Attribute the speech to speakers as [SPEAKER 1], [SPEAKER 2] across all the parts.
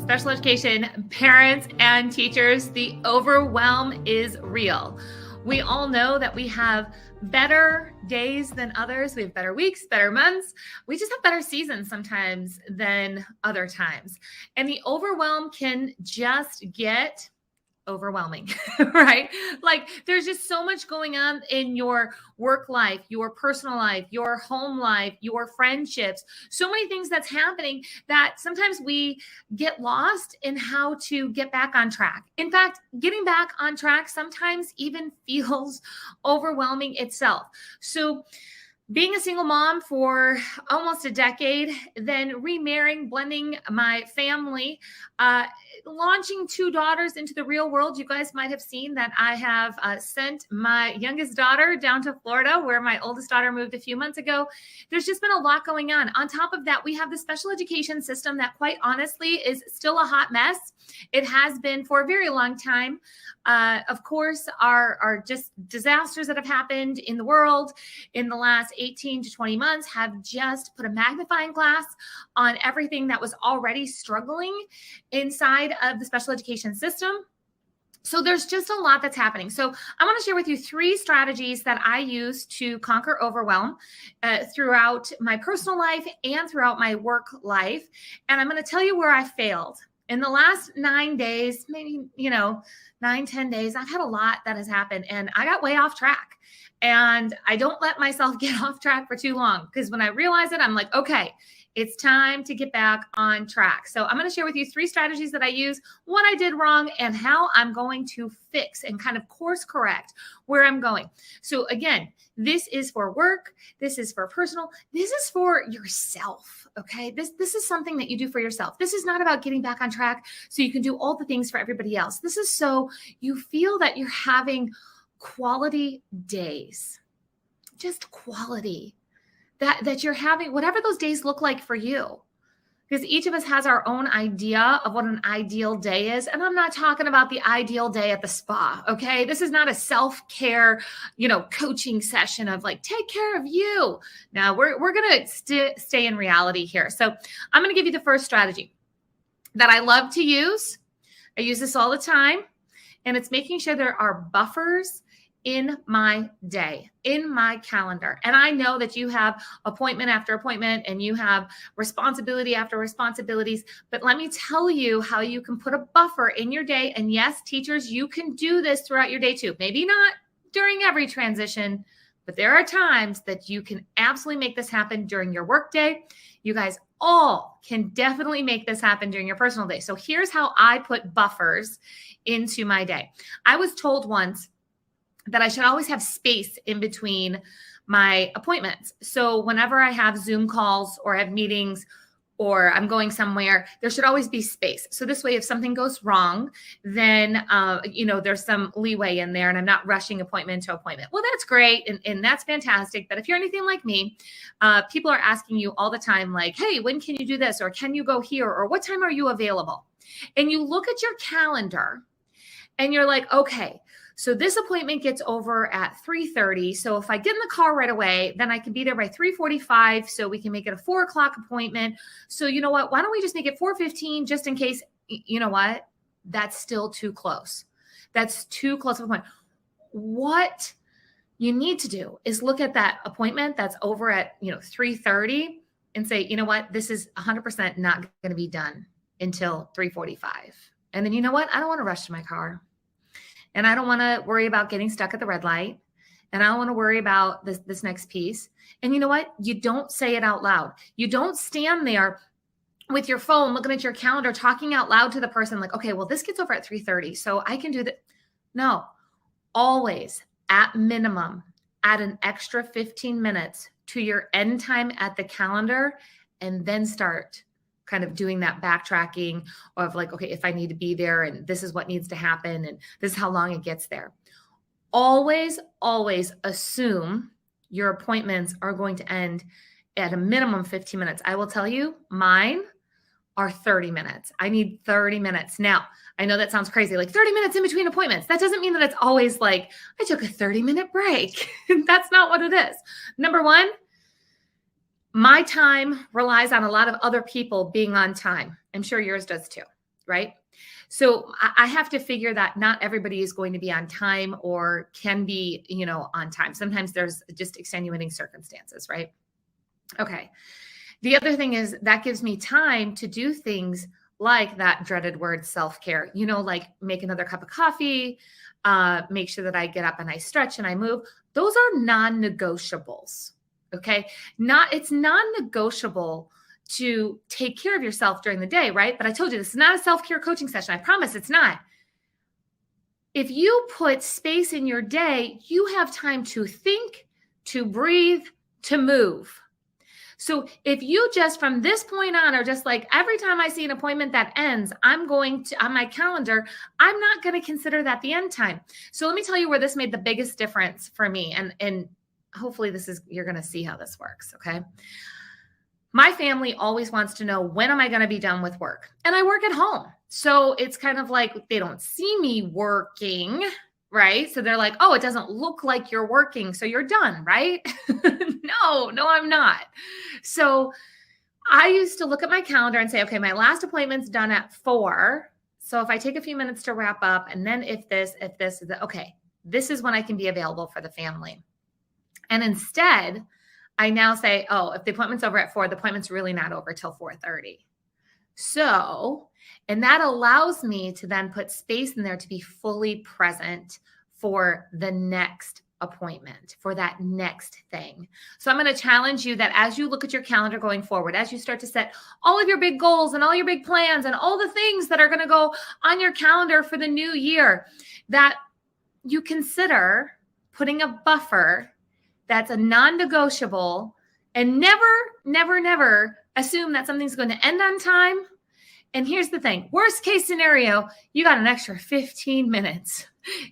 [SPEAKER 1] special education parents and teachers, the overwhelm is real. We all know that we have better days than others. We have better weeks, better months. We just have better seasons sometimes than other times. And the overwhelm can just get overwhelming, right? Like there's just so much going on in your work life, your personal life, your home life, your friendships, so many things that's happening that sometimes we get lost in how to get back on track. In fact, getting back on track sometimes even feels overwhelming itself. So being a single mom for almost a decade, then remarrying, blending my family, launching two daughters into the real world. You guys might have seen that I have sent my youngest daughter down to Florida, where my oldest daughter moved a few months ago. There's just been a lot going on. On top of that, we have the special education system that quite honestly is still a hot mess. It has been for a very long time. Of course, are just disasters that have happened in the world in the last 18 to 20 months have just put a magnifying glass on everything that was already struggling inside of the special education system. So there's just a lot that's happening. So I want to share with you 3 strategies that I use to conquer overwhelm throughout my personal life and throughout my work life. And I'm going to tell you where I failed. In the last 9 days, maybe, 9-10 days, I've had a lot that has happened and I got way off track. And I don't let myself get off track for too long, because when I realize it, I'm like, okay, it's time to get back on track. So I'm going to share with you 3 strategies that I use, what I did wrong, and how I'm going to fix and kind of course correct where I'm going. So again, this is for work. This is for personal. This is for yourself. Okay. This is something that you do for yourself. This is not about getting back on track so you can do all the things for everybody else. This is so you feel that you're having quality days, just quality that you're having, whatever those days look like for you. Because each of us has our own idea of what an ideal day is. And I'm not talking about the ideal day at the spa, okay? This is not a self-care, coaching session of like, take care of you. Now, we're going to stay in reality here. So I'm going to give you the first strategy that I love to use. I use this all the time. And it's making sure there are buffers in my day, in my calendar. And I know that you have appointment after appointment and you have responsibility after responsibilities, but let me tell you how you can put a buffer in your day. And yes, teachers, you can do this throughout your day too. Maybe not during every transition, but there are times that you can absolutely make this happen during your work day. You guys all can definitely make this happen during your personal day. So here's how I put buffers into my day. I was told once that I should always have space in between my appointments. So whenever I have Zoom calls or have meetings or I'm going somewhere, there should always be space. So this way, if something goes wrong, then, there's some leeway in there and I'm not rushing appointment to appointment. Well, that's great. And that's fantastic. But if you're anything like me, people are asking you all the time, like, hey, when can you do this? Or can you go here? Or what time are you available? And you look at your calendar and you're like, okay, so this appointment gets over at 3:30. So if I get in the car right away, then I can be there by 3:45. So we can make it a 4 o'clock appointment. So you know what? Why don't we just make it 4:15 just in case? You know what? That's still too close. That's too close of a point. What you need to do is look at that appointment that's over at 3:30 and say, you know what? This is 100% not going to be done until 3:45. And then you know what? I don't want to rush to my car. And I don't want to worry about getting stuck at the red light. And I don't want to worry about this next piece. And you know what? You don't say it out loud. You don't stand there with your phone, looking at your calendar, talking out loud to the person like, okay, well, this gets over at 3:30. So I can do that. No, always at minimum, add an extra 15 minutes to your end time at the calendar and then start kind of doing that backtracking of like, okay, if I need to be there and this is what needs to happen and this is how long it gets there. Always, always assume your appointments are going to end at a minimum 15 minutes. I will tell you, mine are 30 minutes. I need 30 minutes. Now, I know that sounds crazy, like 30 minutes in between appointments. That doesn't mean that it's always like, I took a 30-minute break. That's not what it is. Number one, my time relies on a lot of other people being on time. I'm sure yours does too, right? So I have to figure that not everybody is going to be on time or can be, on time. Sometimes there's just extenuating circumstances, right? Okay. The other thing is that gives me time to do things like that dreaded word self-care, like make another cup of coffee, make sure that I get up and I stretch and I move. Those are non-negotiables. Okay. It's non-negotiable to take care of yourself during the day, right? But I told you this is not a self-care coaching session. I promise it's not. If you put space in your day, you have time to think, to breathe, to move. So if you just from this point on are just like, every time I see an appointment that ends, I'm going to, on my calendar, I'm not going to consider that the end time. So let me tell you where this made the biggest difference for me. And hopefully you're going to see how this works. Okay. My family always wants to know, when am I going to be done with work? And I work at home. So it's kind of like they don't see me working, right? So they're like, oh, it doesn't look like you're working, so you're done, right? No, I'm not. So I used to look at my calendar and say, okay, my last appointment's done at 4. So if I take a few minutes to wrap up, and then if this, okay, this is when I can be available for the family. And instead, I now say, oh, if the appointment's over at 4, the appointment's really not over till 4:30. So, and that allows me to then put space in there to be fully present for the next appointment, for that next thing. So I'm going to challenge you that as you look at your calendar going forward, as you start to set all of your big goals and all your big plans and all the things that are going to go on your calendar for the new year, that you consider putting a buffer that's a non-negotiable, and never assume that something's going to end on time. And here's the thing, worst case scenario, you got an extra 15 minutes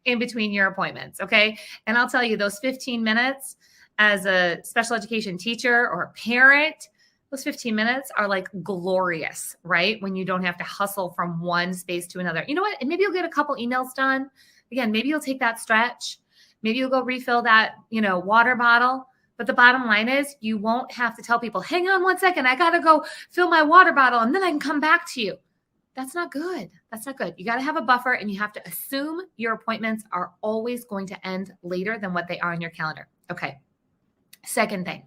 [SPEAKER 1] in between your appointments. Okay. And I'll tell you, those 15 minutes as a special education teacher or a parent, those 15 minutes are like glorious, right? When you don't have to hustle from one space to another. You know what? And maybe you'll get a couple emails done. Again, maybe you'll take that stretch. Maybe you'll go refill that, water bottle. But the bottom line is you won't have to tell people, hang on 1 second, I got to go fill my water bottle and then I can come back to you. That's not good. That's not good. You got to have a buffer, and you have to assume your appointments are always going to end later than what they are on your calendar. Okay. Second thing,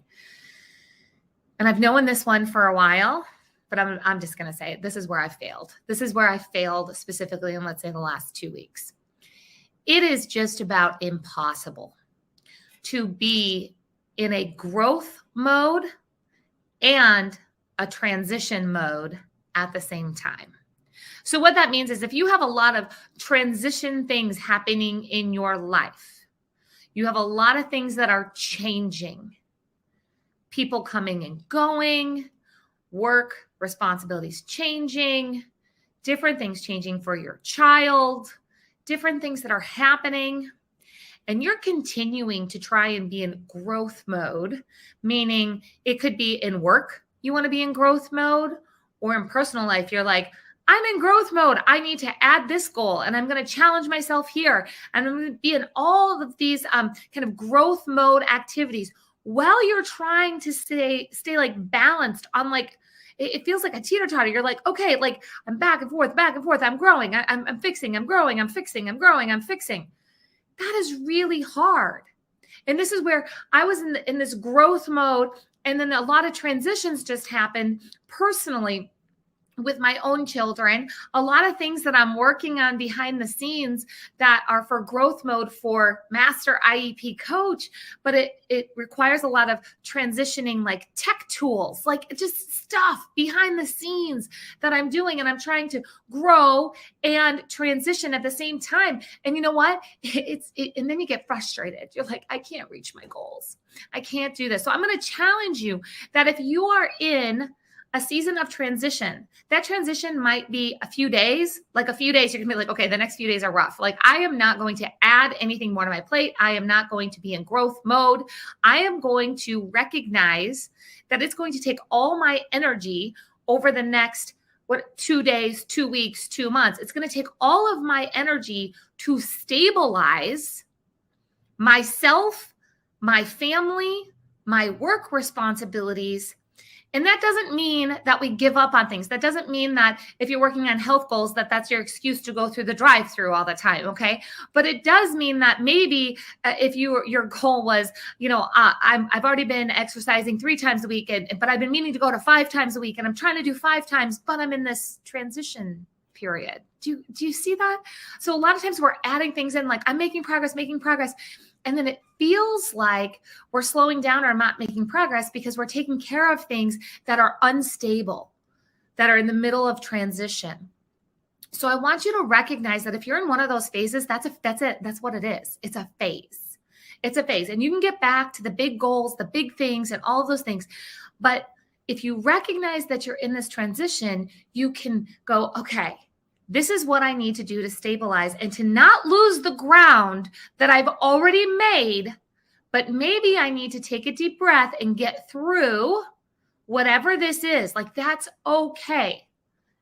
[SPEAKER 1] and I've known this one for a while, but I'm just going to say it. This is where I failed. This is where I failed specifically in, let's say, the last 2 weeks. It is just about impossible to be in a growth mode and a transition mode at the same time. So what that means is if you have a lot of transition things happening in your life, you have a lot of things that are changing, people coming and going, work responsibilities changing, different things changing for your child, different things that are happening, and you're continuing to try and be in growth mode, meaning it could be in work, you want to be in growth mode, or in personal life, you're like, I'm in growth mode. I need to add this goal, and I'm going to challenge myself here. And I'm going to be in all of these kind of growth mode activities while you're trying to stay like balanced on like, it feels like a teeter-totter. You're like, okay, like I'm back and forth. I'm growing. I'm fixing. I'm growing. I'm fixing. I'm growing. I'm fixing. That is really hard. And this is where I was in this growth mode. And then a lot of transitions just happened personally with my own children, a lot of things that I'm working on behind the scenes that are for growth mode for master IEP coach, but it requires a lot of transitioning, like tech tools, like just stuff behind the scenes that I'm doing. And I'm trying to grow and transition at the same time. And you know what? And then you get frustrated. You're like, I can't reach my goals. I can't do this. So I'm going to challenge you that if you are in a season of transition, that transition might be a few days, you're going to be like, okay, the next few days are rough. Like I am not going to add anything more to my plate. I am not going to be in growth mode. I am going to recognize that it's going to take all my energy over the next 2 days, 2 weeks, 2 months. It's going to take all of my energy to stabilize myself, my family, my work responsibilities, And that doesn't mean that we give up on things. That doesn't mean that if you're working on health goals, that's your excuse to go through the drive-through all the time. Okay. But it does mean that maybe if your goal was, I've already been exercising 3 times a week, but I've been meaning to go to 5 times a week, and I'm trying to do 5 times, but I'm in this transition period. Do you see that? So a lot of times we're adding things in, like I'm making progress. And then it feels like we're slowing down or not making progress because we're taking care of things that are unstable, that are in the middle of transition. So I want you to recognize that if you're in one of those phases, that's it. That's what it is. It's a phase. It's a phase. And you can get back to the big goals, the big things, and all of those things. But if you recognize that you're in this transition, you can go, okay, this is what I need to do to stabilize and to not lose the ground that I've already made. But maybe I need to take a deep breath and get through whatever this is. Like, that's okay.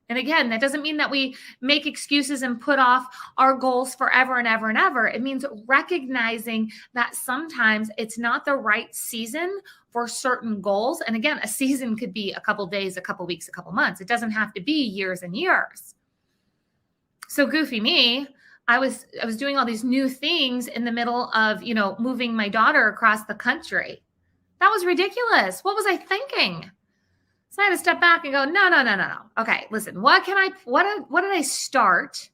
[SPEAKER 1] And again, that doesn't mean that we make excuses and put off our goals forever and ever and ever. It means recognizing that sometimes it's not the right season for certain goals. And again, a season could be a couple days, a couple weeks, a couple months. It doesn't have to be years and years. So goofy me, I was doing all these new things in the middle of, moving my daughter across the country. That was ridiculous. What was I thinking? So I had to step back and go, no. Okay, listen, what did I start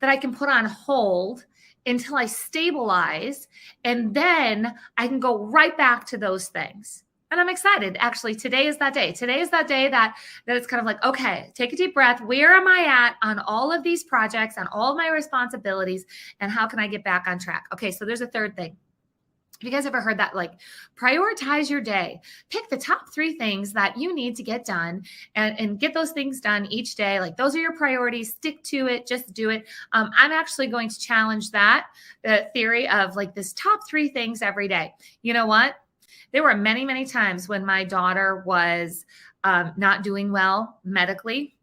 [SPEAKER 1] that I can put on hold until I stabilize, and then I can go right back to those things. And I'm excited. Actually, today is that day. Today is that day that it's kind of like, okay, take a deep breath. Where am I at on all of these projects, on all of my responsibilities, and how can I get back on track? Okay, so there's a third thing. Have you guys ever heard that? Like, prioritize your day. Pick the top 3 things that you need to get done and get those things done each day. Like, those are your priorities. Stick to it. Just do it. I'm actually going to challenge that theory of like this top 3 things every day. You know what? There were many, many times when my daughter was not doing well medically.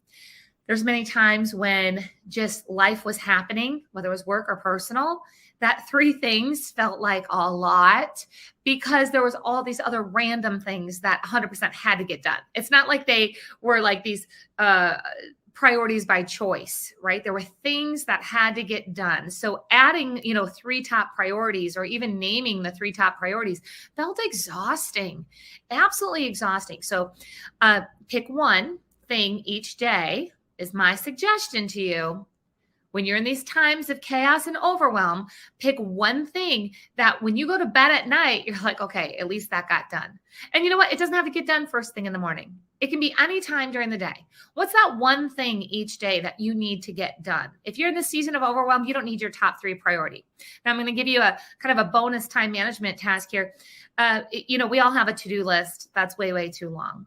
[SPEAKER 1] There's many times when just life was happening, whether it was work or personal, that 3 things felt like a lot because there was all these other random things that 100% had to get done. It's not like they were like these priorities by choice, right? There were things that had to get done. So adding, 3 top priorities or even naming the 3 top priorities felt exhausting, absolutely exhausting. So pick one thing each day is my suggestion to you. When you're in these times of chaos and overwhelm, pick one thing that when you go to bed at night, you're like, okay, at least that got done. And you know what? It doesn't have to get done first thing in the morning. It can be any time during the day. What's that one thing each day that you need to get done? If you're in the season of overwhelm, you don't need your top 3 priority. Now I'm going to give you a kind of a bonus time management task here. We all have a to-do list that's way, way too long.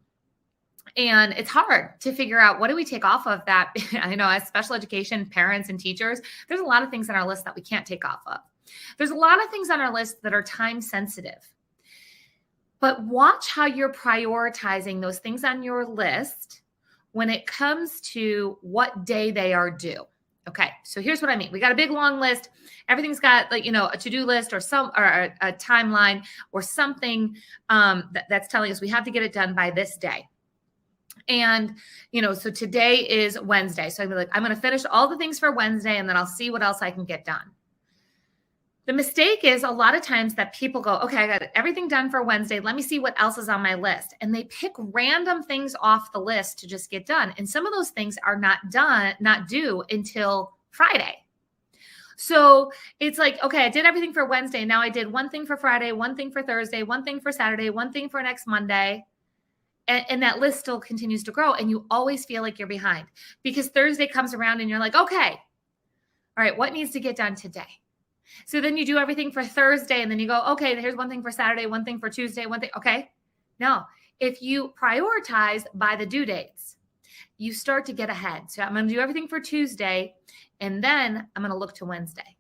[SPEAKER 1] And it's hard to figure out what do we take off of that. I know as special education parents and teachers, there's a lot of things on our list that we can't take off of. There's a lot of things on our list that are time sensitive. But watch how you're prioritizing those things on your list when it comes to what day they are due. Okay, so here's what I mean. We got a big long list. Everything's got a to-do list or a timeline or something that's telling us we have to get it done by this day. And, so today is Wednesday. So I'm going to finish all the things for Wednesday and then I'll see what else I can get done. The mistake is a lot of times that people go, okay, I got everything done for Wednesday. Let me see what else is on my list. And they pick random things off the list to just get done. And some of those things are not due until Friday. So it's like, okay, I did everything for Wednesday. Now I did one thing for Friday, one thing for Thursday, one thing for Saturday, one thing for next Monday. And that list still continues to grow. And you always feel like you're behind because Thursday comes around and you're like, okay, all right, what needs to get done today? So then you do everything for Thursday and then you go, okay, here's one thing for Saturday, one thing for Tuesday, one thing. Okay. No, if you prioritize by the due dates, you start to get ahead. So I'm going to do everything for Tuesday and then I'm going to look to Wednesday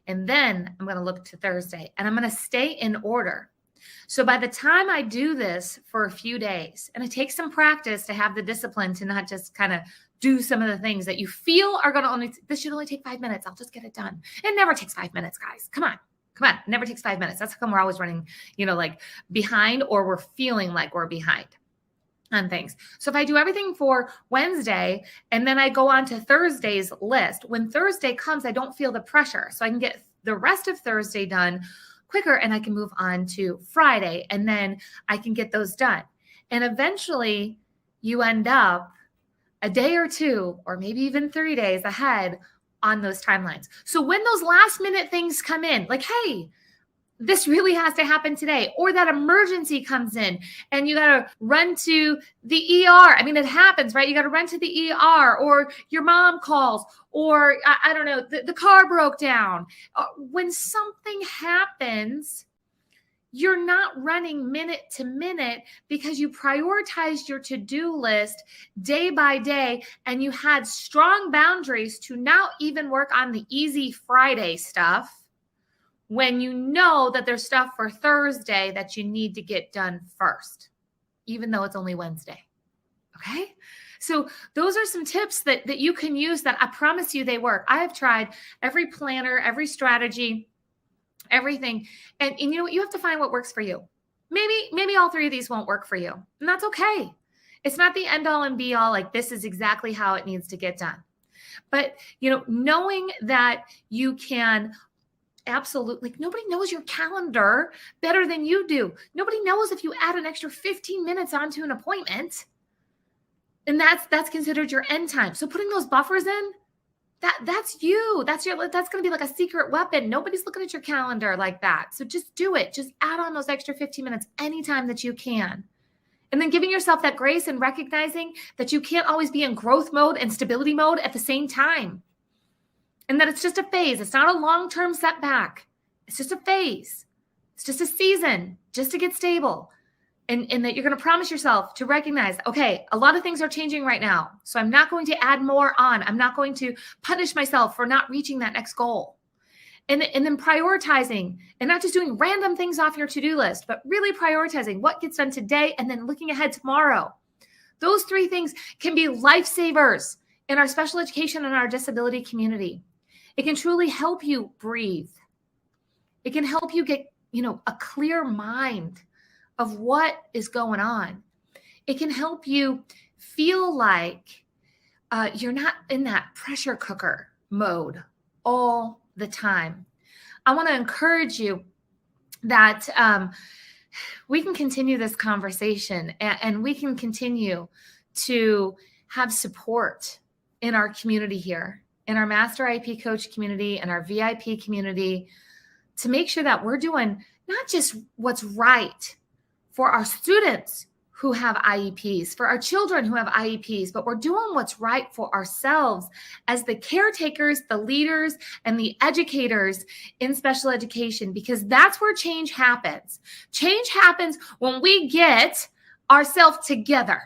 [SPEAKER 1] and then I'm going to look to Thursday and I'm going to stay in order. So by the time I do this for a few days, and it takes some practice to have the discipline to not just kind of do some of the things that you feel are going to this should only take 5 minutes. I'll just get it done. It never takes 5 minutes, guys. Come on. It never takes 5 minutes. That's how come we're always running, behind or we're feeling like we're behind. on things. So if I do everything for Wednesday and then I go on to Thursday's list, when Thursday comes, I don't feel the pressure. So I can get the rest of Thursday done quicker and I can move on to Friday and then I can get those done. And eventually you end up a day or two, or maybe even 3 days ahead on those timelines. So when those last minute things come in, like, hey, this really has to happen today, or that emergency comes in and you got to run to the ER. I mean, it happens, right? You got to run to the ER, or your mom calls, or I don't know, the car broke down. When something happens, you're not running minute to minute because you prioritized your to-do list day by day and you had strong boundaries to not even work on the easy Friday stuff when you know that there's stuff for Thursday that you need to get done first, even though it's only Wednesday. Okay? So those are some tips that you can use that I promise you they work. I have tried every planner, every strategy, everything. And you know what? You have to find what works for you. Maybe all three of these won't work for you. And that's okay. It's not the end all and be all, like this is exactly how it needs to get done. But, knowing that you can absolutely, nobody knows your calendar better than you do. Nobody knows if you add an extra 15 minutes onto an appointment. And that's considered your end time. So putting those buffers in, that's you. That's going to be like a secret weapon. Nobody's looking at your calendar like that. So just do it. Just add on those extra 15 minutes anytime that you can. And then giving yourself that grace and recognizing that you can't always be in growth mode and stability mode at the same time. And that it's just a phase. It's not a long-term setback. It's just a phase. It's just a season just to get stable. And that you're going to promise yourself to recognize, okay, a lot of things are changing right now. So I'm not going to add more on. I'm not going to punish myself for not reaching that next goal. And then prioritizing and not just doing random things off your to-do list, but really prioritizing what gets done today and then looking ahead tomorrow. Those three things can be lifesavers in our special education and our disability community. It can truly help you breathe. It can help you get, a clear mind of what is going on. It can help you feel like you're not in that pressure cooker mode all the time. I want to encourage you that we can continue this conversation and we can continue to have support in our community here, in our Master IEP Coach community and our VIP community, to make sure that we're doing not just what's right for our students who have IEPs, for our children who have IEPs, but we're doing what's right for ourselves as the caretakers, the leaders, and the educators in special education, because that's where change happens. Change happens when we get ourselves together.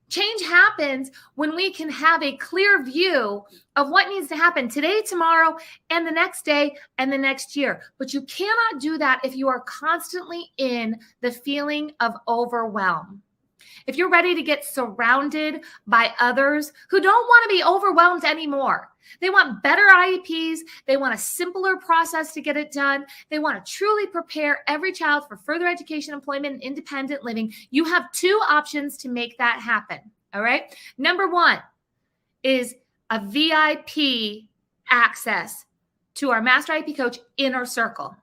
[SPEAKER 1] Change happens when we can have a clear view of what needs to happen today, tomorrow, and the next day, and the next year. But you cannot do that if you are constantly in the feeling of overwhelm. If you're ready to get surrounded by others who don't want to be overwhelmed anymore, they want better IEPs, they want a simpler process to get it done, they want to truly prepare every child for further education, employment, and independent living, you have two options to make that happen, all right? Number one is a VIP access to our Master IEP Coach Inner Circle.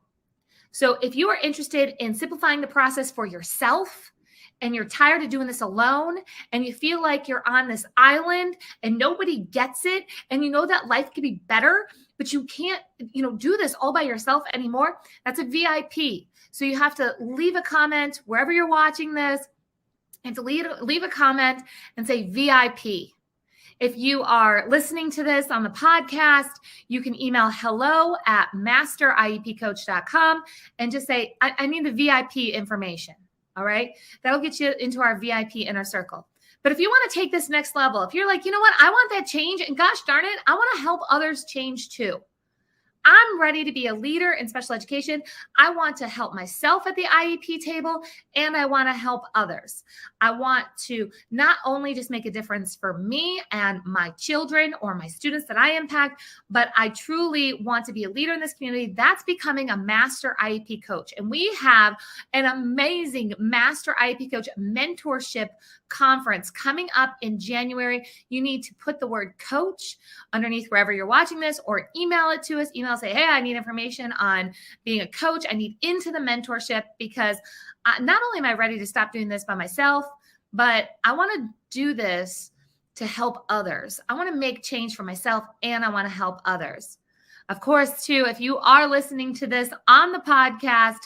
[SPEAKER 1] So if you are interested in simplifying the process for yourself, and you're tired of doing this alone, and you feel like you're on this island and nobody gets it, and you know that life could be better, but you can't, do this all by yourself anymore, that's a VIP. So you have to leave a comment wherever you're watching this, and to leave a comment and say VIP. If you are listening to this on the podcast, you can email hello@masteriepcoach.com and just say, I need the VIP information. All right. That'll get you into our VIP Inner Circle. But if you want to take this next level, if you're like, you know what, I want that change, and gosh darn it, I want to help others change too. I'm ready to be a leader in special education. I want to help myself at the IEP table, and I want to help others. I want to not only just make a difference for me and my children or my students that I impact, but I truly want to be a leader in this community. That's becoming a master IEP coach. And we have an amazing master IEP coach mentorship conference coming up in January. You need to put the word coach underneath wherever you're watching this, or email it to us. Email, say, hey, I need information on being a coach. I need into the mentorship, because not only am I ready to stop doing this by myself, but I want to do this to help others. I want to make change for myself, and I want to help others. Of course, too, if you are listening to this on the podcast,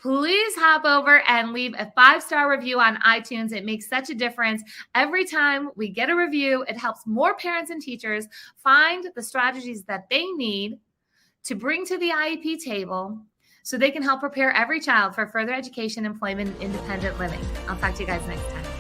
[SPEAKER 1] please hop over and leave a 5-star review on iTunes. It makes such a difference. Every time we get a review, it helps more parents and teachers find the strategies that they need to bring to the IEP table so they can help prepare every child for further education, employment, and independent living. I'll talk to you guys next time.